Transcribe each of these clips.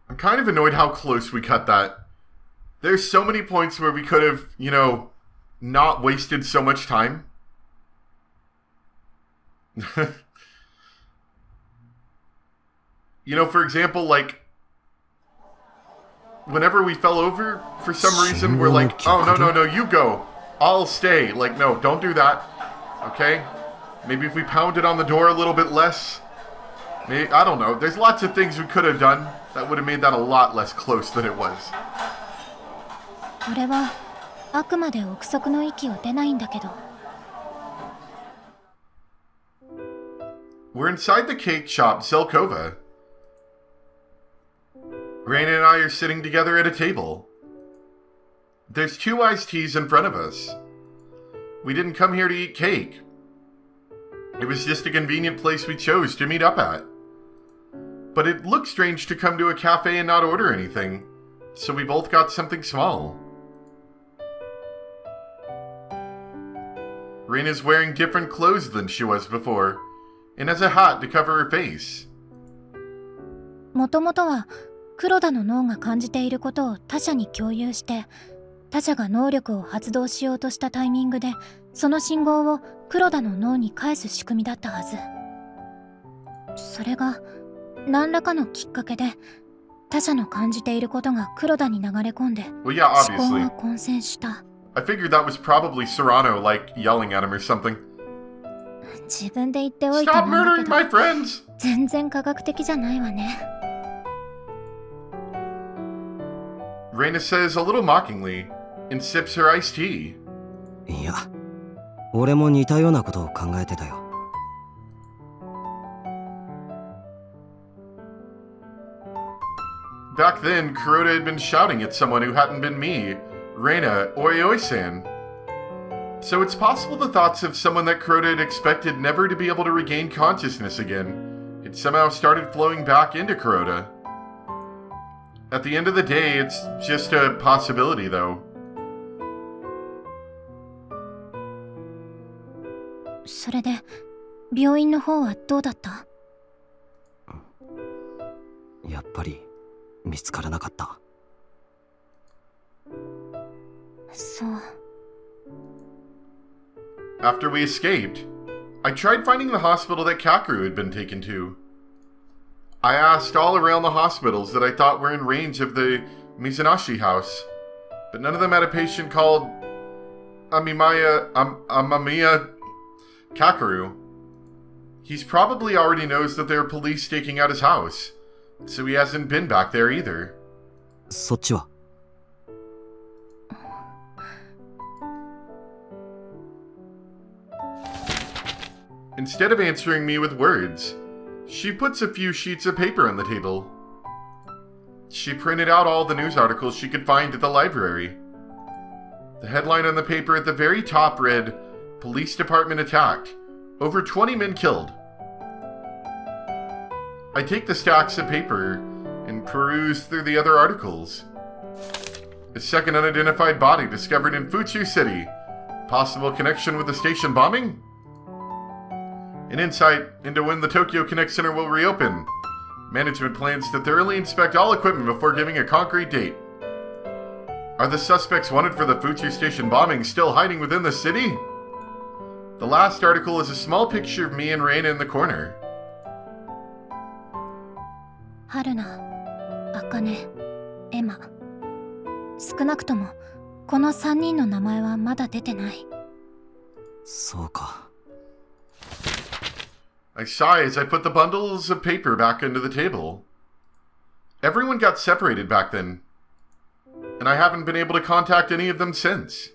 I'm kind of annoyed how close we cut that. There's so many points where we could have, not wasted so much time. For example, like, whenever we fell over, for some reason, we're like, oh, no, you go. I'll stay. Like, no, don't do that. Okay? Maybe if we pounded on the door a little bit less. Maybe, I don't know. There's lots of things we could have done that would have made that a lot less close than it was. 俺はあくまで憶測の域を出ないんだけど。We're inside the cake shop, Zelkova. Raina and I are sitting together at a table. There's 2 iced teas in front of us. We didn't come here to eat cake. It was just a convenient place we chose to meet up at. But it looked strange to come to a cafe and not order anything, so we both got something small. Raina's wearing different clothes than she was before, and has a hat to cover her face. もともとは黒田の脳が感じていることを他者に共有して、他者が能力を発動しようとしたタイミングでその信号を黒田の脳に返す仕組みだったはず。それが何らかのきっかけで他者の感じていることが黒田に流れ込んで、思考が混戦した。I figured that was probably Serrano, like, yelling at him or something. 自分で言っておいてなんだけど、 Stop murdering my friends! 全然科学的じゃないわね。Raina says a little mockingly, and sips her iced tea. いや、俺も似たようなことを考えてたよ。Back then, Kuroda had been shouting at someone who hadn't been me, Raina, Oioi-san. So it's possible the thoughts of someone that Kuroda had expected never to be able to regain consciousness again had somehow started flowing back into Kuroda. At the end of the day, it's just a possibility, though. それで、病院の方はどうだった？やっぱり見つからなかった。そう。After we escaped, I tried finding the hospital that Kakeru had been taken to. I asked all around the hospitals that I thought were in range of the Mizanashi house, but none of them had a patient called Amamiya Kakeru. He's probably already knows that there are police staking out his house, so he hasn't been back there either. そっちは？ Instead of answering me with words, she puts a few sheets of paper on the table. She printed out all the news articles she could find at the library. The headline on the paper at the very top read, "Police Department Attacked. Over 20 men killed." I take the stacks of paper and peruse through the other articles. A second unidentified body discovered in Futsu City. Possible connection with the station bombing? An insight into when the Tokyo Connect Center will reopen. Management plans to thoroughly inspect all equipment before giving a concrete date. Are the suspects wanted for the Futsu Station bombing still hiding within the city? The last article is a small picture of me and Reina in the corner. 春菜、茜、エマ。少なくともこの3人の名前はまだ出てない。そうか。I sigh as I put the bundles of paper back into the table. Everyone got separated back then, and I haven't been able to contact any of them since.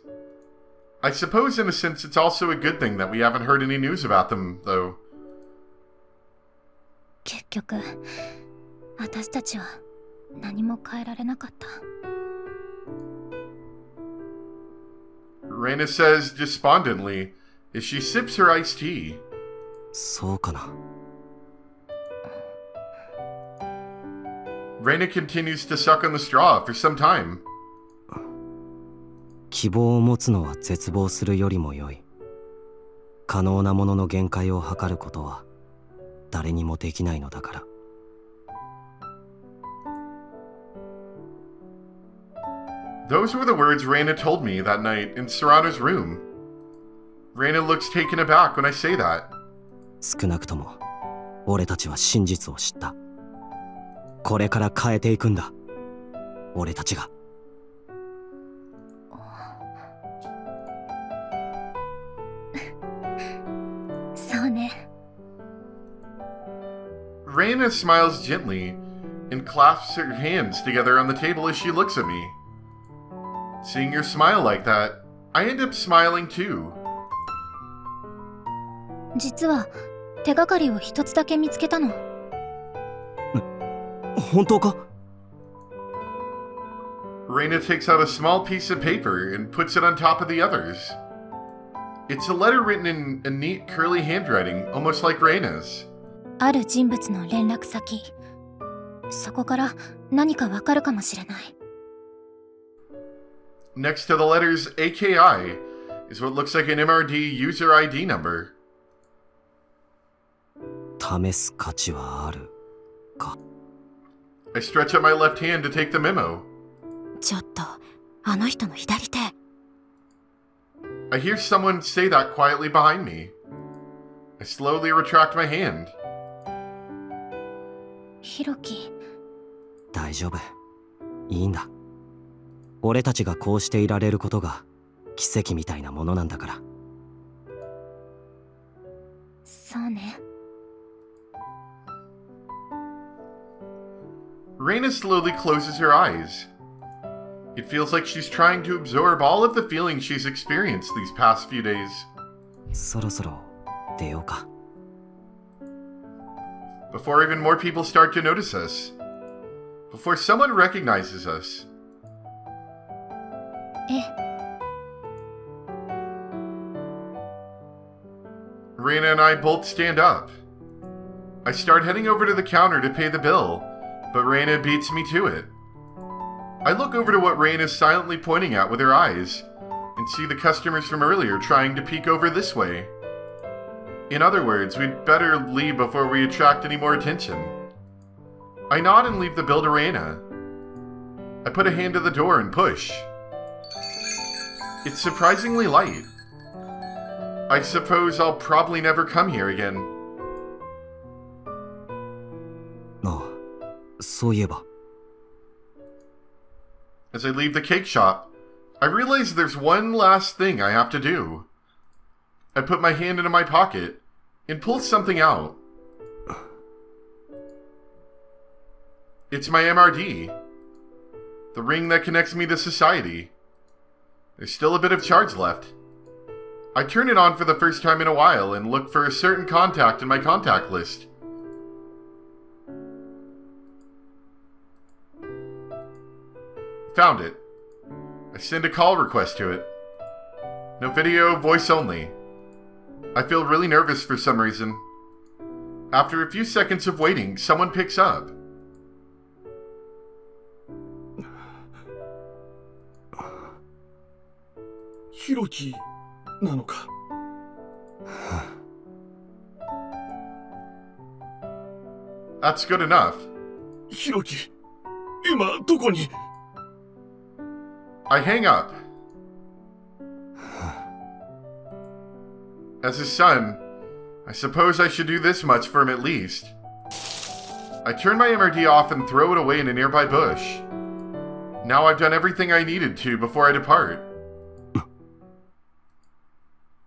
I suppose in a sense it's also a good thing that we haven't heard any news about them, though. 結局、私たちは何も変えられなかった。Reina says despondently as she sips her iced tea. そうかな。Reina continues to suck on the straw for some time. 希望を持つのは絶望するよりも良い。可能なものの限界を測ることは誰にもできないのだから。Those were the words Reina told me that night in Serrano's room. Reina looks taken aback when I say that. 少なくとも俺たちは真実を知った。これから変えていくんだ。俺たちが。そうね。Reina smiles gently and clasps her hands together on the table as she looks at me. Seeing her smile like that, I end up smiling too. 実は手がかりを一つだけ見つけたの。本当か？ Reina takes out a small piece of paper and puts it on top of the others. It's a letter written in a neat curly handwriting, almost like Reina's. ある人物の連絡先。そこから何かわかるかもしれない。Next to the letters AKI is what looks like an MRD user ID number. 試す価値はあるか。 I stretch out my left hand to take the memo. ちょっと、あの人の左手。I hear someone say that quietly behind me. I slowly retract my hand. ヒロキ。大丈夫。いいんだ。俺たちがこうしていられることが奇跡みたいなものなんだから。そうね。Reina slowly closes her eyes. It feels like she's trying to absorb all of the feelings she's experienced these past few days. そろそろ出ようか。Before even more people start to notice us. Before someone recognizes us. え、Reina and I both stand up. I start heading over to the counter to pay the bill, but Reina beats me to it. I look over to what Reina is silently pointing at with her eyes, and see the customers from earlier trying to peek over this way. In other words, we'd better leave before we attract any more attention. I nod and leave the bill to Reina. I put a hand to the door and push. It's surprisingly light. I suppose I'll probably never come here again. ああ、そういえば。 As I leave the cake shop, I realize there's one last thing I have to do. I put my hand into my pocket and pull something out. It's my MRD. The ring that connects me to society. There's still a bit of charge left. I turn it on for the first time in a while and look for a certain contact in my contact list. Found it. I send a call request to it. No video, voice only. I feel really nervous for some reason. After a few seconds of waiting, someone picks up. ヒロキなのか。That's good enough. ヒロキ、今どこに？ I hang up. As his son, I suppose I should do this much for him at least. I turn my MRD off and throw it away in a nearby bush. Now I've done everything I needed to before I depart.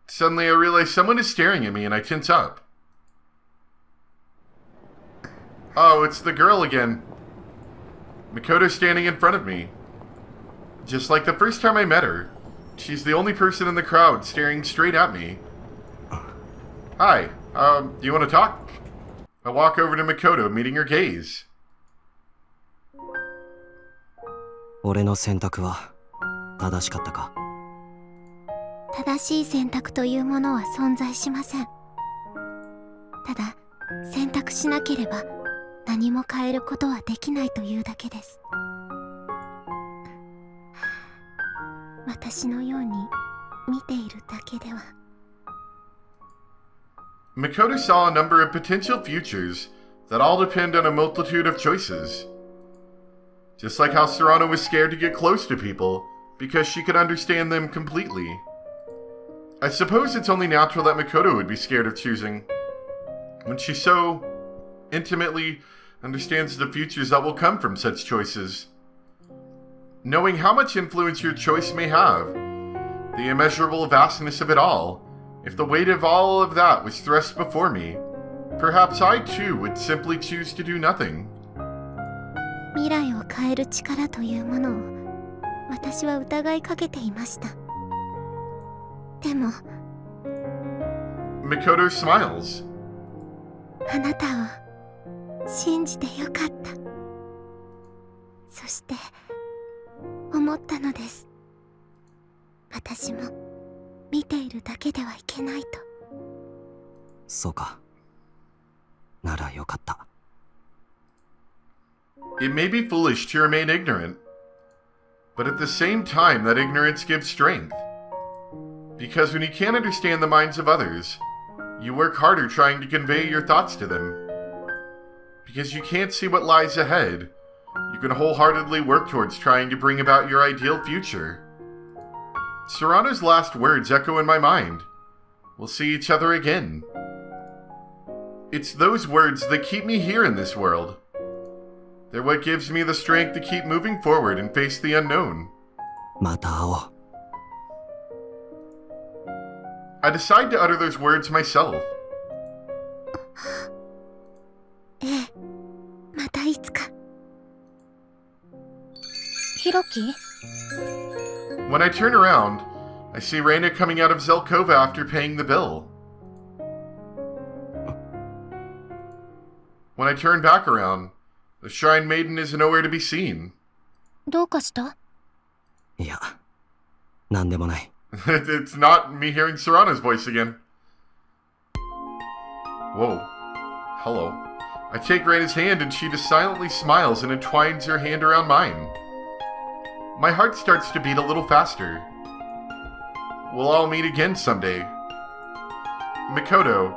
Suddenly I realize someone is staring at me and I tense up. Oh, it's the girl again. Makoto's standing in front of me. Just like the first time I met her, she's the only person in the crowd staring straight at me. Hi, do you want to talk? I walk over to Makoto, meeting her gaze. 俺の選択は正しかったか？正しい選択というものは存在しません。ただ、選択しなければ何も変えることはできないというだけです。私のように見ているだけでは。Makoto saw a number of potential futures that all depend on a multitude of choices. Just like how Serrano was scared to get close to people because she could understand them completely. I suppose it's only natural that Makoto would be scared of choosing, when she so intimately understands the futures that will come from such choices. Knowing how much influence your choice may have, the immeasurable vastness of it all, if the weight of all of that was thrust before me, perhaps I too would simply choose to do nothing. 未来を変える力というものを私は疑いかけていました。でも Makoto smiles. あなたを信じてよかった。そして思ったのです。私も見ているだけではいけないと。そうか。ならよかった。It may be foolish to remain ignorant, but at the same time that ignorance gives strength. Because when you can't understand the minds of others, you work harder trying to convey your thoughts to them. Because you can't see what lies ahead, you can wholeheartedly work towards trying to bring about your ideal future. Serrano's last words echo in my mind. We'll see each other again. It's those words that keep me here in this world. They're what gives me the strength to keep moving forward and face the unknown. また会おう。I decide to utter those words myself. ええ、またいつか。ヒロキ？ When I turn around, I see Reina coming out of Zelkova after paying the bill. When I turn back around, the Shrine Maiden is nowhere to be seen. どうかした？いや、なんでもない。It's not me hearing Serrano's voice again. Whoa. Hello. I take Reina's hand and she just silently smiles and entwines her hand around mine. My heart starts to beat a little faster. We'll all meet again someday. Makoto,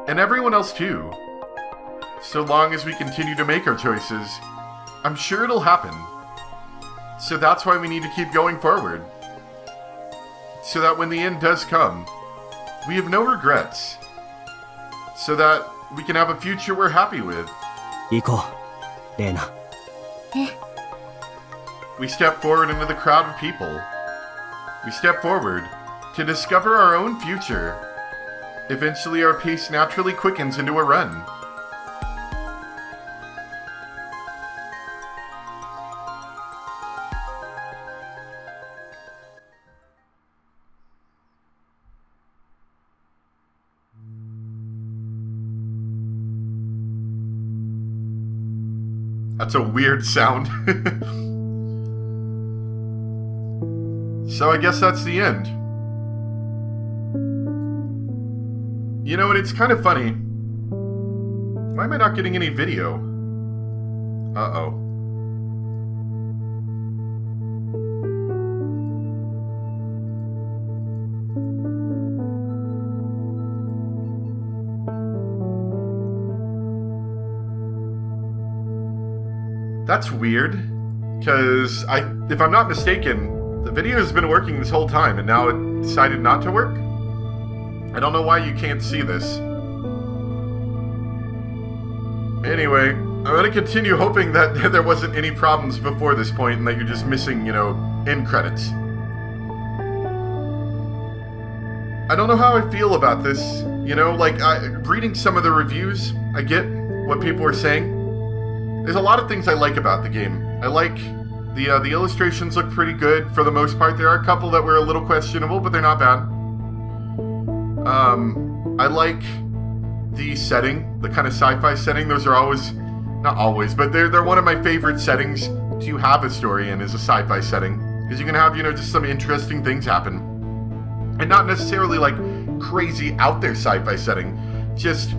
and everyone else too. So long as we continue to make our choices, I'm sure it'll happen. So that's why we need to keep going forward. So that when the end does come, we have no regrets. So that we can have a future we're happy with. 行こう、レイナ。We step forward into the crowd of people. We step forward to discover our own future. Eventually our pace naturally quickens into a run. That's a weird sound. So I guess that's the end. You know, and it's kind of funny. Why am I not getting any video? Uh-oh. That's weird, because if I'm not mistaken, the video has been working this whole time and now it decided not to work? I don't know why you can't see this. Anyway, I'm going to continue hoping that there wasn't any problems before this point and that you're just missing, you know, end credits. I don't know how I feel about this, you know, like, reading some of the reviews, I get what people are saying. There's a lot of things I like about the game. I like the illustrations look pretty good for the most part. There are a couple that were a little questionable, but they're not bad. I like the setting, the kind of sci-fi setting. Those are always, not always, but they're one of my favorite settings to have a story in, is a sci-fi setting. Because you can have, you know, just some interesting things happen. And not necessarily like crazy out there sci-fi setting. Just,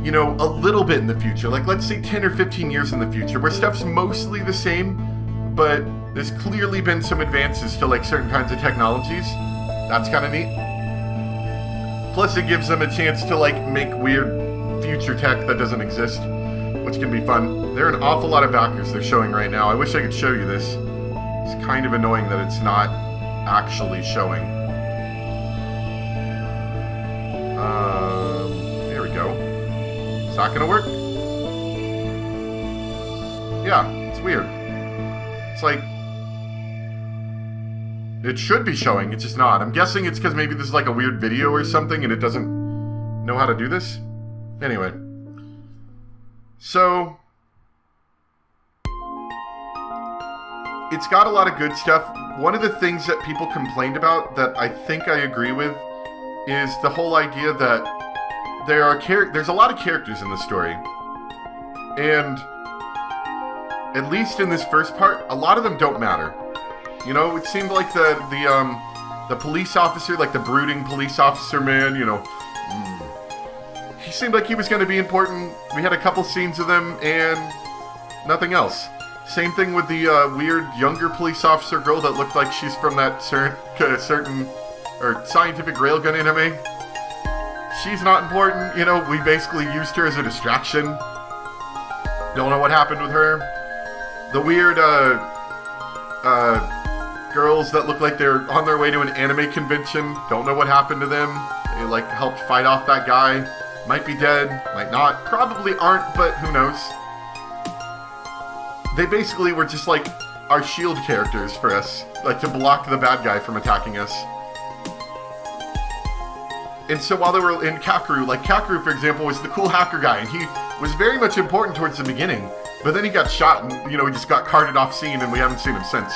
you know, a little bit in the future. Like, let's say 10 or 15 years in the future, where stuff's mostly the same, but there's clearly been some advances to, like, certain kinds of technologies. That's kind of neat. Plus, it gives them a chance to, like, make weird future tech that doesn't exist, which can be fun. There are an awful lot of backers they're showing right now. I wish I could show you this. It's kind of annoying that it's not actually showing. There we go. Is that gonna work? Yeah, it's weird. It's like... It should be showing, it's just not. I'm guessing it's because maybe this is like a weird video or something and it doesn't know how to do this. Anyway. So... It's got a lot of good stuff. One of the things that people complained about that I think I agree with is the whole idea that there's a lot of characters in the story. And at least in this first part, a lot of them don't matter. You know, it seemed like the police officer, like the brooding police officer man, you know, he seemed like he was going to be important. We had a couple scenes of them and nothing else. Same thing with the weird younger police officer girl that looked like she's from that certain scientific railgun anime. She's not important, you know, we basically used her as a distraction. Don't know what happened with her. The weird girls that look like they're on their way to an anime convention, don't know what happened to them. They like helped fight off that guy. Might be dead, might not, probably aren't, but who knows. They basically were just like our shield characters for us, like to block the bad guy from attacking us. And so while they were in Kakeru, like Kakeru, for example, was the cool hacker guy, and he was very much important towards the beginning, but then he got shot and, you know, he just got carted off scene and we haven't seen him since.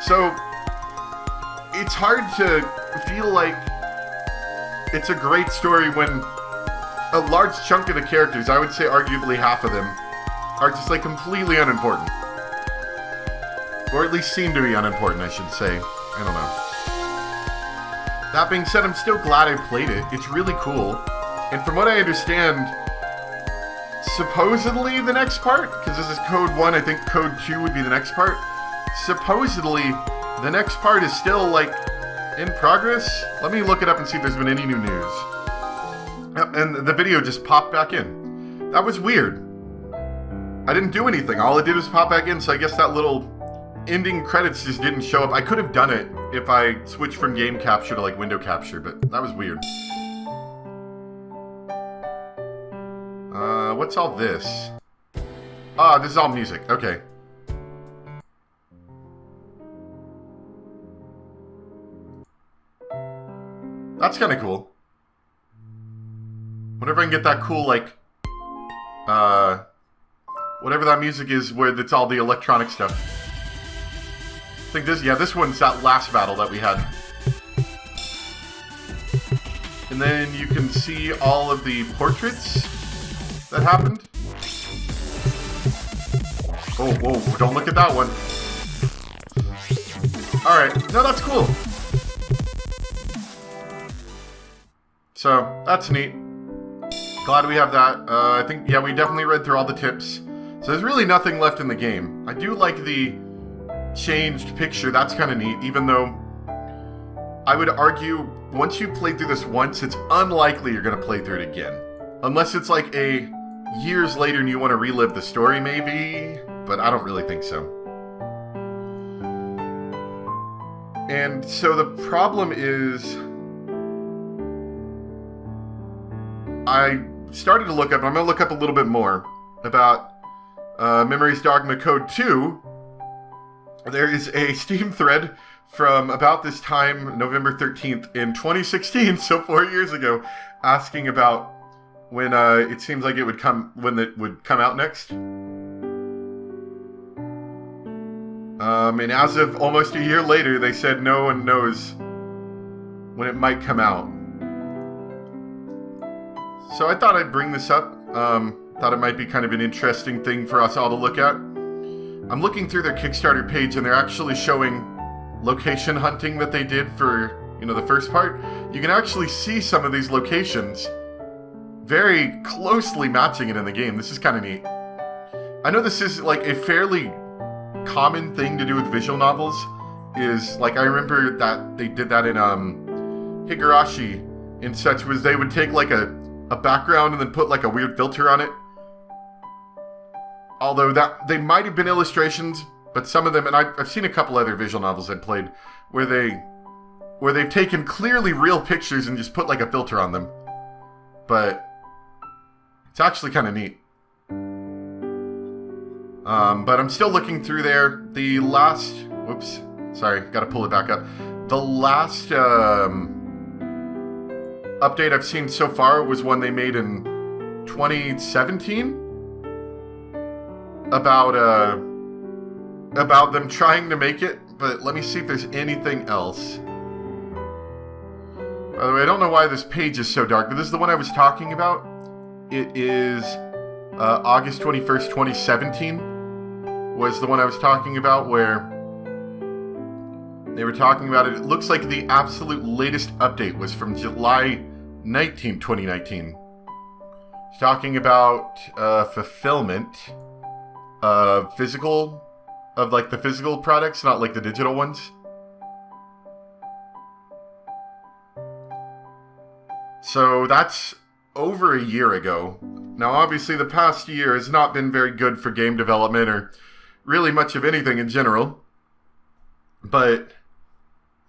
So, it's hard to feel like it's a great story when a large chunk of the characters, I would say arguably half of them, are just like completely unimportant. Or at least seem to be unimportant, I should say. I don't know. That being said, I'm still glad I played it. It's really cool. And from what I understand, supposedly the next part, because this is Code 1, I think Code 2 would be the next part. Supposedly, the next part is still, like, in progress. Let me look it up and see if there's been any new news. And the video just popped back in. That was weird. I didn't do anything. All it did was pop back in, so I guess that little ending credits just didn't show up. I could have done it if I switched from game capture to, like, window capture, but that was weird. What's all this? Ah, this is all music. Okay. That's kind of cool. Whenever I can get that cool, like, whatever that music is where it's all the electronic stuff. I think this one's that last battle that we had. And then you can see all of the portraits that happened. Oh, whoa, don't look at that one. Alright, no, that's cool. So, that's neat. Glad we have that. I think, yeah, we definitely read through all the tips. So there's really nothing left in the game. I do like the changed picture. That's kind of neat, even though I would argue once you play through this once, it's unlikely you're going to play through it again. Unless it's like a years later and you want to relive the story, maybe. But I don't really think so. And so the problem is, I started to look up, I'm going to look up a little bit more about Memories Dogma Code 2. There is a Steam thread from about this time, November 13th in 2016, so 4 years ago, asking about when it seems like it would come, when it would come out next. And as of almost a year later, they said no one knows when it might come out. So I thought I'd bring this up. Thought it might be kind of an interesting thing for us all to look at. I'm looking through their Kickstarter page and they're actually showing location hunting that they did for, you know, the first part. You can actually see some of these locations very closely matching it in the game. This is kind of neat. I know this is like a fairly common thing to do with visual novels. Is like, I remember that they did that in Higurashi and such, was they would take like a background and then put like a weird filter on it. Although that they might have been illustrations, But some of them, and I've seen a couple other visual novels I've played, where they've taken clearly real pictures and just put like a filter on them. But it's actually kind of neat. But I'm still looking through there. The last, whoops, sorry, gotta pull it back up. The last update I've seen so far was one they made in 2017 about them trying to make it. But let me see if there's anything else. By the way, I don't know why this page is so dark, but this is the one I was talking about. It is August 21st, 2017 was the one I was talking about, where they were talking about it. It looks like the absolute latest update was from July 19, 2019. It's talking about fulfillment of the physical products, not like the digital ones. So that's over a year ago. Now, obviously, the past year has not been very good for game development or really much of anything in general. But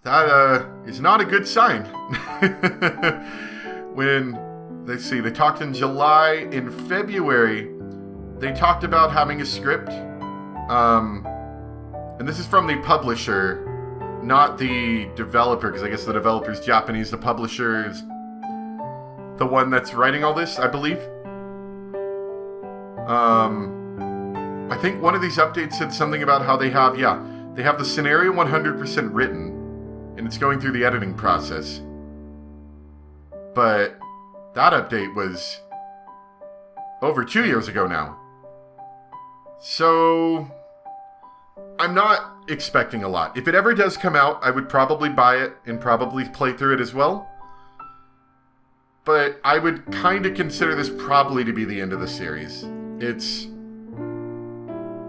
that is not a good sign. When, they talked in July, in February, they talked about having a script. And this is from the publisher, not the developer, because I guess the developer's Japanese. The publisher is the one that's writing all this, I believe. I think one of these updates said something about how they have the scenario 100% written, and it's going through the editing process. But that update was over 2 years ago now. So I'm not expecting a lot. If it ever does come out, I would probably buy it and probably play through it as well. But I would kind of consider this probably to be the end of the series.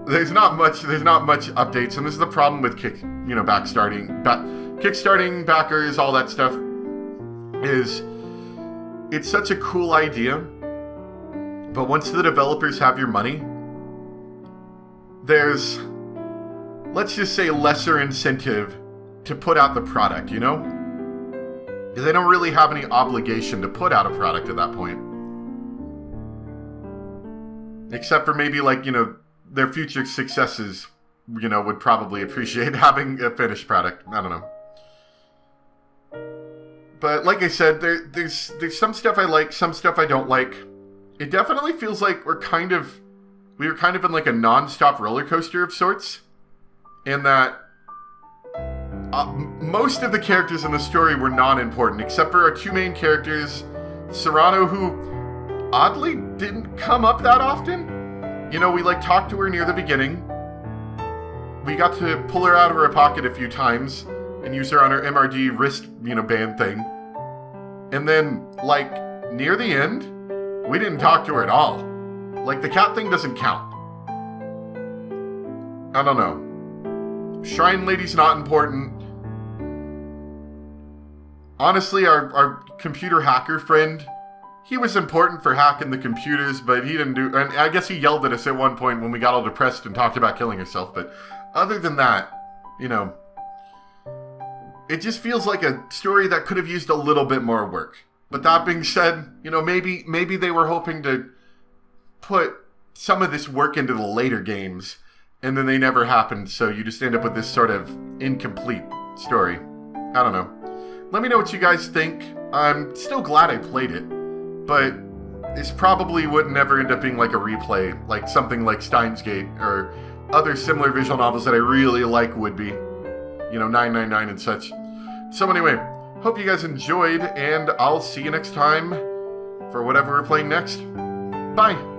There's not much updates, and this is the problem with Kickstarting backers, all that stuff. It's such a cool idea, but once the developers have your money, there's, let's just say, lesser incentive to put out the product, you know? They don't really have any obligation to put out a product at that point. Except for maybe, their future successes, would probably appreciate having a finished product. I don't know. But like I said, there's some stuff I like, some stuff I don't like. It definitely feels like we were kind of in like a non-stop roller coaster of sorts. In that most of the characters in the story were non-important, except for our two main characters, Serrano, who oddly didn't come up that often. We talked to her near the beginning. We got to pull her out of her pocket a few times and use her on her MRD wrist, band thing. And then, near the end, we didn't talk to her at all. The cat thing doesn't count. I don't know. Shrine Lady's not important. Honestly, our computer hacker friend, he was important for hacking the computers, but he didn't do... And I guess he yelled at us at one point when we got all depressed and talked about killing herself. But other than that, it just feels like a story that could have used a little bit more work. But that being said, maybe they were hoping to put some of this work into the later games, and then they never happened, so you just end up with this sort of incomplete story. I don't know. Let me know what you guys think. I'm still glad I played it, but this probably would never end up being like a replay, like something like Steins Gate or other similar visual novels that I really like would be. 999 and such. So anyway, hope you guys enjoyed, and I'll see you next time for whatever we're playing next. Bye!